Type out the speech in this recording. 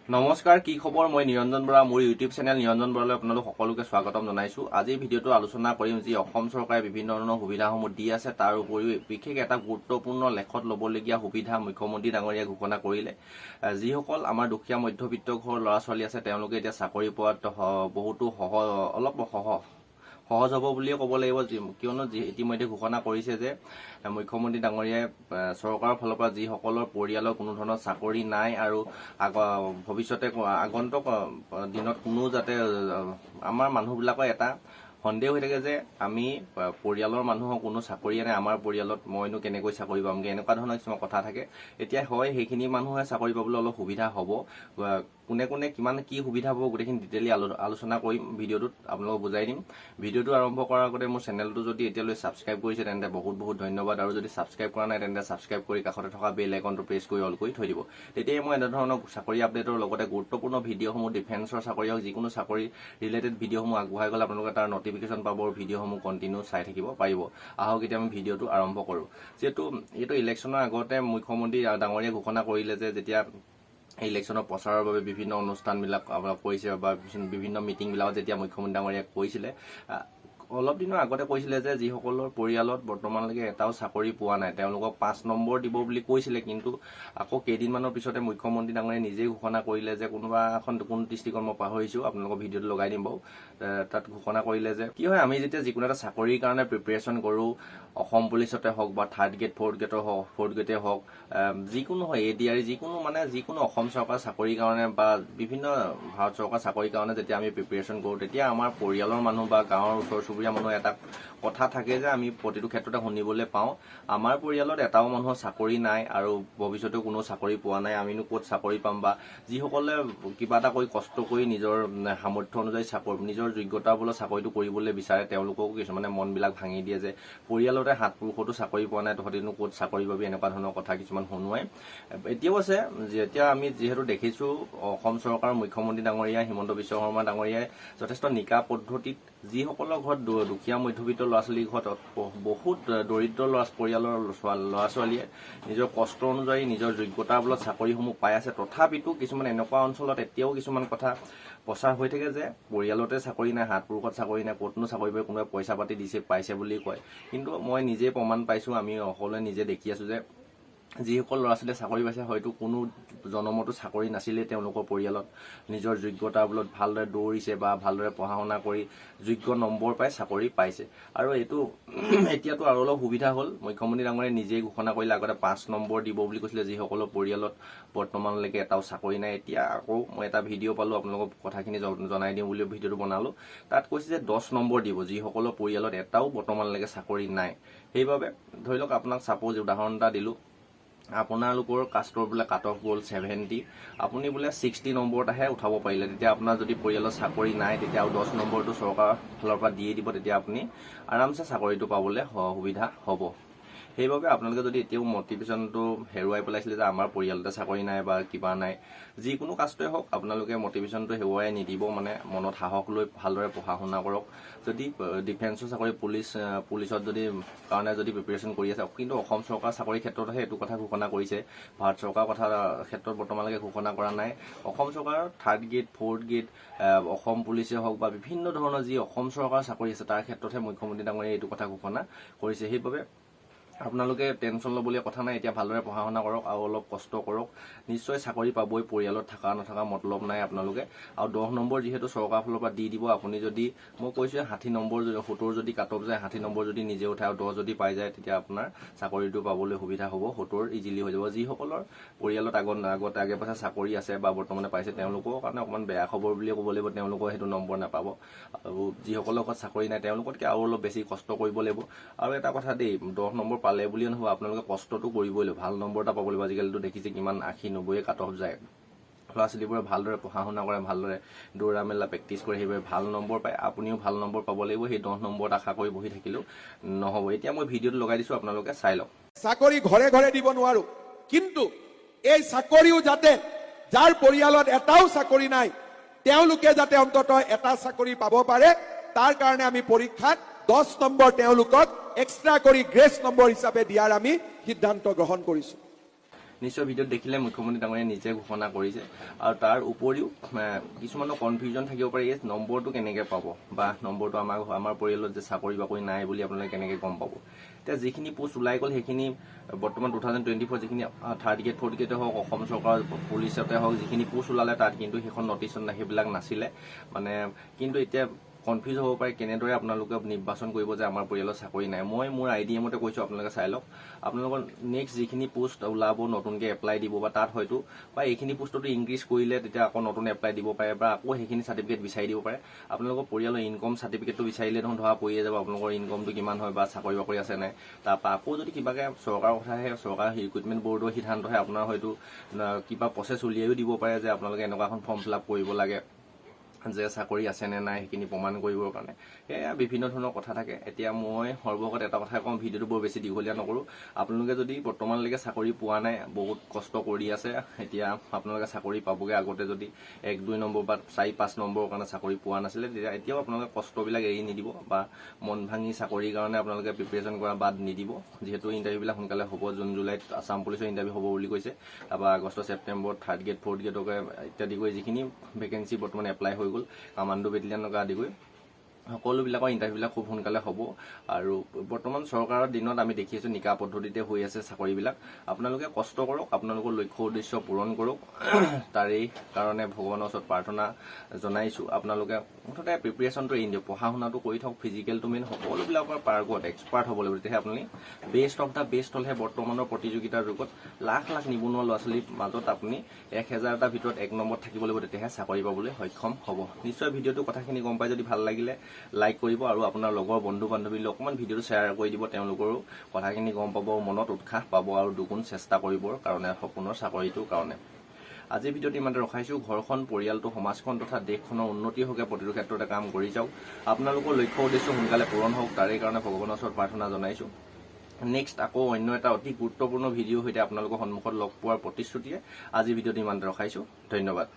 নমস্কাৰ, কি খবৰ? মই নিৰঞ্জন বৰা, মোৰ ইউটিউব চেনেল নিৰঞ্জন বৰালৈ আপোনালোক সকলোকে স্বাগতম জনাইছো। আজিৰ ভিডিঅ'টো আলোচনা কৰিম যি অসম চৰকাৰে বিভিন্ন ধৰণৰ সুবিধাসমূহ দি আছে, তাৰ উপৰিও বিশেষ এটা গুৰুত্বপূৰ্ণ লেখত ল'বলগীয়া সুবিধা মুখ্যমন্ত্ৰী ডাঙৰীয়াই ঘোষণা কৰিলে। যিসকল আমাৰ দুখীয়া মধ্যবিত্ত ঘৰৰ ল'ৰা ছোৱালী আছে, তেওঁলোকে এতিয়া চাকৰি পোৱাত বহুতো সহজ হ'ব বুলিয়ে ক'ব লাগিব, কিয়নো ইতিমধ্যে ঘোষণা কৰিছে যে মুখ্যমন্ত্ৰী ডাঙৰীয়াই চৰকাৰৰ ফালৰ পৰা যিসকলৰ পৰিয়ালৰ কোনো ধৰণৰ চাকৰি নাই আৰু ভৱিষ্যতে আগন্তুক দিনত কোনো যাতে আমাৰ মানুহবিলাকৰ এটা সন্দেহ হৈ থাকে যে আমি পৰিয়ালৰ মানুহৰ কোনো চাকৰিয়ে নাই, আমাৰ পৰিয়ালত মইনো কেনেকৈ চাকৰি পামগৈ, এনেকুৱা ধৰণৰ কিছুমান কথা থাকে। এতিয়া হয় সেইখিনি মানুহে চাকৰি পাবলৈ অলপ সুবিধা হ'ব, কোনে কোনে কিমান কি সুবিধা পাব গোটেইখিনি ডিটেইলি আলোচনা কৰিম, ভিডিঅ'টোত আপোনালোকক বুজাই দিম। ভিডিঅ'টো আৰম্ভ কৰাৰ আগতে মোৰ চেনেলটো যদি এতিয়ালৈ ছাবস্ক্ৰাইব কৰিছে তেন্তে বহুত বহুত ধন্যবাদ, আৰু যদি ছাবস্ক্ৰাইব কৰা নাই তেন্তে ছাবস্ক্ৰাইব কৰি কাষতে থকা বেল আইকনটো প্ৰেছ কৰি অল কৰি থৈ দিব। তেতিয়াই মই এনেধৰণৰ চাকৰি আপডেটৰ লগতে গুৰুত্বপূৰ্ণ ভিডিঅ'সমূহ, ডিফেন্সৰ চাকৰি হওক যিকোনো চাকৰি ৰিলেটেড ভিডিঅ'সমূহ আগবঢ়াই গ'লে আপোনালোকে তাৰ নটিফিকেশ্যন পাব, ভিডিঅ'সমূহ কণ্টিনিউ চাই থাকিব পাৰিব। আহক এতিয়া আমি ভিডিঅ'টো আৰম্ভ কৰোঁ। যিহেতু এইটো ইলেকশ্যনৰ আগতে মুখ্যমন্ত্ৰী ডাঙৰীয়াই ঘোষণা কৰিলে যে যেতিয়া ইলেকশ্যনৰ প্ৰচাৰৰ বাবে বিভিন্ন অনুষ্ঠানবিলাক কৰিছে বা বিভিন্ন মিটিংবিলাকত যেতিয়া মুখ্যমন্ত্ৰী ডাঙৰীয়াই কৈছিলে, অলপ দিনৰ আগতে কৈছিলে যে যিসকলৰ পৰিয়ালত বৰ্তমানলৈকে এটাও চাকৰি পোৱা নাই তেওঁলোকক 5 নম্বৰ দিব বুলি কৈছিলে, কিন্তু আকৌ কেইদিনমানৰ পিছতে মুখ্যমন্ত্ৰী ডাঙৰীয়াই নিজেই ঘোষণা কৰিলে যে কোনোবা এখন কোন ডিষ্ট্ৰিক্টত মই পাহৰিছোঁ, আপোনালোকৰ ভিডিঅ'টো লগাই দিম বাৰু। তাত ঘোষণা কৰিলে যে কি হয়, আমি যেতিয়া যিকোনো এটা চাকৰিৰ কাৰণে প্ৰিপেৰেশ্যন কৰোঁ, অসম পুলিচতে হওক বা 3rd গ্ৰেড 4th গ্ৰেডে হওক, যিকোনো হয় ADR যিকোনো অসম চৰকাৰৰ চাকৰিৰ কাৰণে বা বিভিন্ন ভাৰত চৰকাৰৰ চাকৰিৰ কাৰণে যেতিয়া আমি প্ৰিপেৰেশ্যন কৰোঁ, তেতিয়া আমাৰ পৰিয়ালৰ মানুহ বা গাঁৱৰ ওচৰ চুবুৰীয়া মানুহ এটা কথা থাকে যে আমি প্ৰতিটো ক্ষেত্ৰতে শুনিবলৈ পাওঁ, আমাৰ পৰিয়ালত এটাও মানুহৰ চাকৰি নাই আৰু ভৱিষ্যতেও কোনো চাকৰি পোৱা নাই, আমিনো ক'ত চাকৰি পাম, বা যিসকলে কিবা এটা কৰি কষ্ট কৰি নিজৰ সামৰ্থ্য অনুযায়ী নিজৰ যোগ্যতাৰ বলত চাকৰিটো কৰিবলৈ বিচাৰে, তেওঁলোককো কিছুমানে মনবিলাক ভাঙি দিয়ে যে পৰিয়ালতে হাত পুৰুষতো চাকৰি পোৱা নাই, তহঁতিনো ক'ত চাকৰি পাবি, এনেকুৱা ধৰণৰ কথা কিছুমান শুনোৱাই এতিয়াও আছে। যেতিয়া আমি যিহেতু দেখিছোঁ অসম চৰকাৰৰ মুখ্যমন্ত্ৰী ডাঙৰীয়া হিমন্ত বিশ্ব শৰ্মা ডাঙৰীয়াই যথেষ্ট নিকা পদ্ধতিত যিসকলৰ ঘৰত দুখীয়া মধ্যবিত্ত ল'ৰা ছোৱালীৰ ঘৰত বহুত দৰিদ্ৰ পৰিয়ালৰ ল'ৰা ছোৱালীয়ে নিজৰ কষ্ট অনুযায়ী নিজৰ যোগ্যতাৰ বলত চাকৰিসমূহ পাই আছে, তথাপিতো কিছুমান এনেকুৱা অঞ্চলত এতিয়াও কিছুমান কথা প্ৰচাৰ হৈ থাকে যে পৰিয়ালতে চাকৰি নাই, হাত পুৰুষত চাকৰি নাই, ক'তনো চাকৰি পাই, কোনোবাই পইচা পাতি পাইছে বুলি কয়। কিন্তু মই নিজে প্ৰমাণ পাইছোঁ, আমি সকলোৱে নিজে দেখি আছোঁ যে যিসকল ল'ৰা ছোৱালীয়ে চাকৰি পাইছে হয়তো কোনো জনমতো চাকৰি নাছিলেই তেওঁলোকৰ পৰিয়ালত, নিজৰ যোগ্যতাৰ বলত ভালদৰে দৌৰিছে বা ভালদৰে পঢ়া শুনা কৰি যোগ্য নম্বৰ পাই চাকৰি পাইছে। আৰু এতিয়াতো আৰু অলপ সুবিধা হ'ল, মুখ্যমন্ত্ৰী ডাঙৰীয়াই নিজেই ঘোষণা কৰিলে, আগতে 5 নম্বৰ দিব বুলি কৈছিলে যিসকলৰ পৰিয়ালত বৰ্তমানলৈকে এটাও চাকৰি নাই। এতিয়া আকৌ মই এটা ভিডিঅ' পালোঁ, আপোনালোকক কথাখিনি জনাই দিওঁ বুলি ভিডিঅ'টো বনালোঁ। তাত কৈছে যে 10 নম্বৰ দিব যিসকলৰ পৰিয়ালত এটাও বৰ্তমানলৈকে চাকৰি নাই। সেইবাবে ধৰি লওক আপোনাক চাপ'জ উদাহৰণ এটা দিলোঁ, আপোনালোকৰ কাষ্টৰ বোলে কাট অফ গ'ল 70, আপুনি বোলে 60 নম্বৰতহে উঠাব পাৰিলে, তেতিয়া আপোনাৰ যদি পৰিয়ালৰ চাকৰি নাই তেতিয়া আৰু 10 নম্বৰটো চৰকাৰৰ ফালৰ পৰা দিয়ে দিব, তেতিয়া আপুনি আৰামছে চাকৰিটো পাবলৈ সুবিধা হ'ব। সেইবাবে আপোনালোকে যদি এতিয়াও মটিভেশ্যনটো হেৰুৱাই পেলাইছিলে যে আমাৰ পৰিয়ালতে চাকৰি নাই বা কিবা নাই, যিকোনো কাষ্টই হওক আপোনালোকে মটিভেশ্যনটো হেৰুৱাই নিদিব, মনত সাহস লৈ ভালদৰে পঢ়া শুনা কৰক। যদি ডিফেন্সৰ চাকৰি পুলিচত কাৰণে যদি প্ৰিপেৰেশ্যন কৰি আছে, কিন্তু অসম চৰকাৰৰ চাকৰিৰ ক্ষেত্ৰতহে এইটো কথা ঘোষণা কৰিছে, ভাৰত চৰকাৰৰ কথা ক্ষেত্ৰত বৰ্তমানলৈকে ঘোষণা কৰা নাই। অসম চৰকাৰৰ 3rd grade 4th grade Assam পুলিচে হওক বা বিভিন্ন ধৰণৰ যি অসম চৰকাৰৰ চাকৰি আছে তাৰ ক্ষেত্ৰতহে মুখ্যমন্ত্ৰী ডাঙৰীয়াই এইটো কথা ঘোষণা কৰিছে। সেইবাবে আপোনালোকে টেনশ্যন ল'বলগীয়া কথা নাই, এতিয়া ভালদৰে পঢ়া শুনা কৰক আৰু অলপ কষ্ট কৰক, নিশ্চয় চাকৰি পাবই, পৰিয়ালত থকা নথকা মতলব নাই আপোনালোকে। আৰু 10 নম্বৰ যিহেতু চৰকাৰৰ ফালৰ পৰা দি দিব, আপুনি যদি মই কৈছোঁ 60 নম্বৰ 70 যদি কাট অফ যায়, 60 নম্বৰ যদি নিজে উঠায় আৰু 10 যদি পাই যায়, তেতিয়া আপোনাৰ চাকৰিটো পাবলৈ সুবিধা হ'ব, 70 ইজিলি হৈ যাব। যিসকলৰ পৰিয়ালত আগে পাছে চাকৰি আছে বা বৰ্তমানে পাইছে তেওঁলোকৰ কাৰণে অকণমান বেয়া খবৰ বুলিয়ে ক'ব লাগিব, তেওঁলোকৰ সেইটো নম্বৰ নাপাব। আৰু যিসকলৰ ঘৰত চাকৰি নাই তেওঁলোকতকৈ আৰু অলপ বেছি কষ্ট কৰিব লাগিব। আৰু এটা কথা দেই, 10 নম্বৰ পালে বুলিয়ে নহ'ব, আপোনালোকে কষ্টটো কৰিবই লাগিব, ভাল নম্বৰ এটা পাব লাগিব। আজিকালিতো দেখিছে কিমান 80-90 কাট অফ যায়, ল'ৰা ছোৱালীবোৰে ভালদৰে পঢ়া শুনা কৰে, ভালদৰে দৌৰা মেলা প্ৰেক্টিচ কৰে, সেইবাবে ভাল নম্বৰ পায়, আপুনিও ভাল নম্বৰ পাব লাগিব। সেই 10 নম্বৰত আশা কৰি বহি থাকিলেও নহ'ব। এতিয়া মই ভিডিঅ'টো লগাই দিছোঁ, আপোনালোকে চাই লওক। চাকৰি ঘৰে ঘৰে দিব নোৱাৰো, কিন্তু এই চাকৰিও যাতে যাৰ পৰিয়ালত এটাও চাকৰি নাই তেওঁলোকে যাতে অন্ততঃ এটা চাকৰি পাব পাৰে, তাৰ কাৰণে আমি পৰীক্ষাত 10 নম্বৰ তেওঁলোকক এক্সট্ৰা কৰি গ্ৰেছ নম্বৰ হিচাপে দিয়াৰ আমি সিদ্ধান্ত গ্ৰহণ কৰিছোঁ। নিশ্চয় ভিডিঅ'ত দেখিলে মুখ্যমন্ত্ৰী ডাঙৰীয়াই নিজে ঘোষণা কৰিছে আৰু তাৰ উপৰিও কিছুমানৰ কনফিউজন থাকিব পাৰে এই নম্বৰটো কেনেকৈ পাব বা নম্বৰটো আমাৰ পৰিয়ালত যে চাকৰি বাকৰি নাই বুলি আপোনালোকে কেনেকৈ গম পাব। এতিয়া যিখিনি পোষ্ট ওলাই গ'ল সেইখিনি বৰ্তমান 2024 যিখিনি 3rd গ্ৰেড 4th গ্ৰেডে হওক অসম চৰকাৰৰ পুলিচতে হওক যিখিনি পোষ্ট ওলালে তাত কিন্তু সেইখন নটিচত সেইবিলাক নাছিলে মানে কিন্তু এতিয়া কনফিউজ হ'ব পাৰে কেনেদৰে আপোনালোকে নিৰ্বাচন কৰিব যে আমাৰ পৰিয়ালৰ চাকৰি নাই। মই মোৰ আইডিয়া মতে কৈছোঁ আপোনালোকে চাই লওক আপোনালোকৰ নেক্সট যিখিনি পোষ্ট ওলাব নতুনকৈ এপ্লাই দিব বা তাত হয়তো বা এইখিনি পোষ্টটো ইনক্ৰিজ কৰিলে তেতিয়া আকৌ নতুন এপ্লাই দিব পাৰে বা আকৌ সেইখিনি চাৰ্টিফিকেট বিচাৰি দিব পাৰে। আপোনালোকৰ পৰিয়ালৰ ইনকম চাৰ্টিফিকেটটো বিচাৰিলে দেখোন ধৰা পৰিয়ে যাব আপোনালোকৰ ইনকমটো কিমান হয় বা চাকৰি বাকৰি আছে নাই। তাৰপৰা আকৌ যদি কিবাকৈ চৰকাৰৰ কথাহে চৰকাৰৰ ৰিক্ৰুটমেণ্ট বৰ্ডৰ সিদ্ধান্তহে আপোনাৰ হয়তো কিবা প্ৰচেছ উলিয়াইও দিব পাৰে যে আপোনালোকে এনেকুৱা এখন ফৰ্ম ফিল আপ কৰিব লাগে যে চাকৰি আছে নে নাই সেইখিনি প্ৰমাণ কৰিবৰ কাৰণে। সেয়া বিভিন্ন ধৰণৰ কথা থাকে। এতিয়া মই সৰ্বশেষত এটা কথা কওঁ, ভিডিঅ'টো বৰ বেছি দীঘলীয়া নকৰোঁ। আপোনালোকে যদি বৰ্তমানলৈকে চাকৰি পোৱা নাই, বহুত কষ্ট কৰি আছে, এতিয়া আপোনালোকে চাকৰি পাবগৈ। আগতে যদি 1-2 নম্বৰ বা 4-5 নম্বৰৰ কাৰণে চাকৰি পোৱা নাছিলে তেতিয়া এতিয়াও আপোনালোকে কষ্টবিলাক এৰি নিদিব বা মন ভাঙি চাকৰিৰ কাৰণে আপোনালোকে প্ৰিপেৰেশ্যন কৰা বাদ নিদিব। যিহেতু ইণ্টাৰভিউবিলাক সোনকালে হ'ব, জুন জুলাইত আছাম পুলিচৰ ইণ্টাৰভিউ হ'ব বুলি কৈছে। তাৰপৰা আগষ্ট ছেপ্টেম্বৰত 3rd গ্ৰেড 4th গ্ৰেডকে ইত্যাদি কৰি যিখিনি ভেকেঞ্চি বৰ্তমান এপ্লাই হৈ গ'ল কামাণ্ডো বেটেলিয়ানকে আদি কৰি সকলোবিলাকৰ ইণ্টাৰভিউবিলাক খুব সোনকালে হ'ব। আৰু বৰ্তমান চৰকাৰৰ দিনত আমি দেখি আছোঁ নিকা পদ্ধতিতে হৈ আছে চাকৰিবিলাক। আপোনালোকে কষ্ট কৰক, আপোনালোকৰ লক্ষ্য উদ্দেশ্য পূৰণ কৰক। তাৰেই কাৰণে ভগৱানৰ ওচৰত প্ৰাৰ্থনা জনাইছোঁ। আপোনালোকে মুঠতে প্ৰিপেৰেশ্যনটো এৰি দিয়ক, পঢ়া শুনাটো কৰি থাকক, ফিজিকেলটো মেইন, সকলোবিলাকৰ পাৰ্গত এক্সপাৰ্ট হ'ব লাগিব। তেতিয়াহে আপুনি বেষ্ট অফ দ্য বেষ্ট হ'লেহে বৰ্তমানৰ প্ৰতিযোগিতাৰ যুগত লাখ লাখ নিবনুৱা ল'ৰা ছোৱালীৰ মাজত আপুনি 1000টাৰ ভিতৰত 1 নম্বৰত থাকিব লাগিব, তেতিয়াহে চাকৰি পাবলৈ সক্ষম হ'ব। নিশ্চয় ভিডিঅ'টো কথাখিনি গম পাই যদি ভাল লাগিলে লাইক কৰিব আৰু আপোনাৰ লগৰ বন্ধু বান্ধৱীলৈ অকণমান ভিডিঅ'টো শ্বেয়াৰ কৰি দিব। তেওঁলোকৰো কথাখিনি গম পাব, মনত উৎসাহ পাব আৰু দুগুণ চেষ্টা কৰিবৰ কাৰণে সপোনৰ চাকৰিটোৰ কাৰণে। আজিৰ ভিডিঅ'টো ইমানতে ৰখাইছোঁ। ঘৰখন, পৰিয়ালটো, সমাজখন তথা দেশখনৰ উন্নতিৰ হকে প্ৰতিটো ক্ষেত্ৰতে কাম কৰি যাওক। আপোনালোকৰ লক্ষ্য উদ্দেশ্য সোনকালে পূৰণ হওক, তাৰে কাৰণে ভগৱানৰ ওচৰত প্ৰাৰ্থনা জনাইছোঁ। নেক্সট আকৌ অন্য এটা অতি গুৰুত্বপূৰ্ণ ভিডিঅ'ৰ সৈতে আপোনালোকৰ সন্মুখত লগ পোৱাৰ প্ৰতিশ্ৰুতিৰে আজিৰ ভিডিঅ'টো ইমানতে ৰখাইছোঁ। ধন্যবাদ।